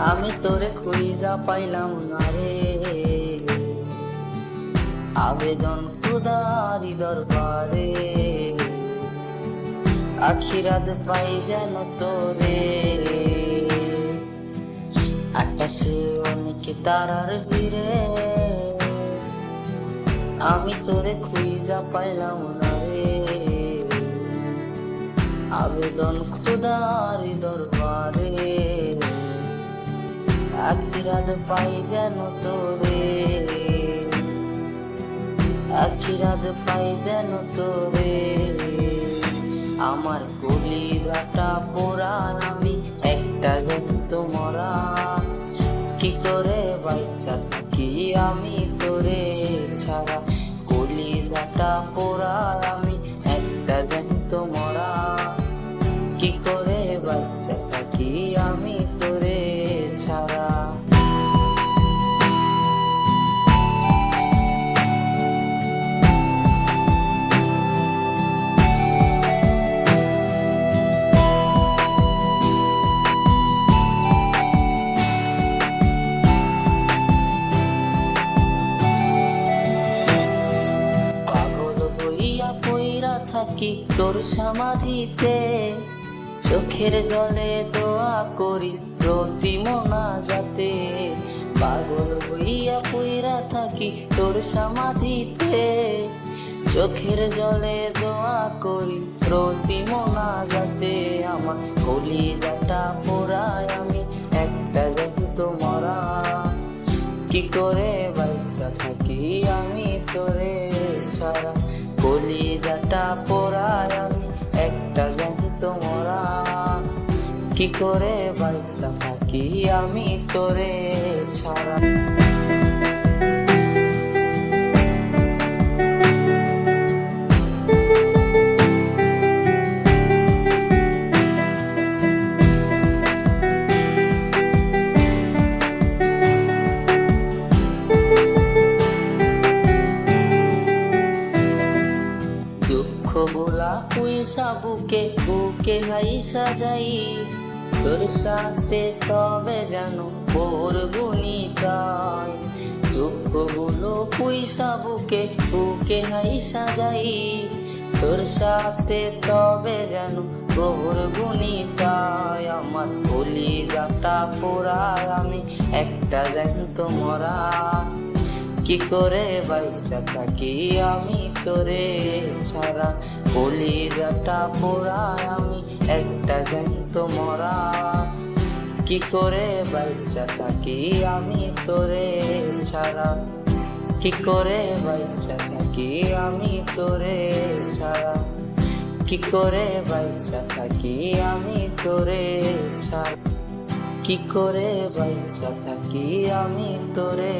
আমি তোরে খুঁজা পাইলাম না রে, আবেদন খুদারি দরবারে, আখিরাত পাই যেন তোরে। আকাশে অনেক তারার ভিড়ে, আমি তোরে খুঁজা পাইলাম না রে, আবেদন খুদারি দরবারে, আখিরাত পাই যেন তোরে, আখিরাত পাই যেন তোরে। আমার কলিজাটা পোড়া, আমি একটা জ্যান্ত মরা, কি করে বাচ্চা থাকি আমি তোরে ছাড়া। কলিজাটা পোড়া, আমি একটা জ্যান্ত মরা, কি করে বাচ্চা থাকি আমি তোরে ছাড়া। থাকি তোর সমাধিতে, চোখের জলে দোয়া করি প্রতি মোনাজাতে। পাগল হইয়া পইরা থাকি তোর সমাধিতে, চোখের জলে দোয়া করি প্রতি মোনাজাতে। আমার কলিজাটা পোড়ায়, আমি একটা জ্যান্ত মরা, কি করে বাচ্চা থাকি আমি তোরে ছাড়া। কলিজাটা পোড়ায়, আমি একটা জ্যান্ত মরা, কি করে বাচ্চা থাকি আমি তোরে ছাড়া। দুঃখগুলা পয়সা বুকে বুকে হাইসা যাই, তোর সাথে তবে জানো ভোর গুনিতাই। দুঃখগুলো পয়সা বুকে বুকে হাইসা যাই, তোর সাথে তবে জানো ভোর গুনিতাই। আমার কলিজাটা পোড়ায়, আমি একটা জ্যান্ত মরা, কি করে বাচ্চা থাকি আমি তোরে ছাড়া। কলিজাটা পোড়ায়, আমি একটা জ্যান্ত মরা, কি করে বাচ্চা থাকি আমি তোরে ছাড়া। কি করে বাচ্চা থাকি আমি তোরে ছাড়া, কি করে বাচ্চা থাকি আমি তোরে ছাড়া, কি করে বাচ্চা থাকি আমি তোরে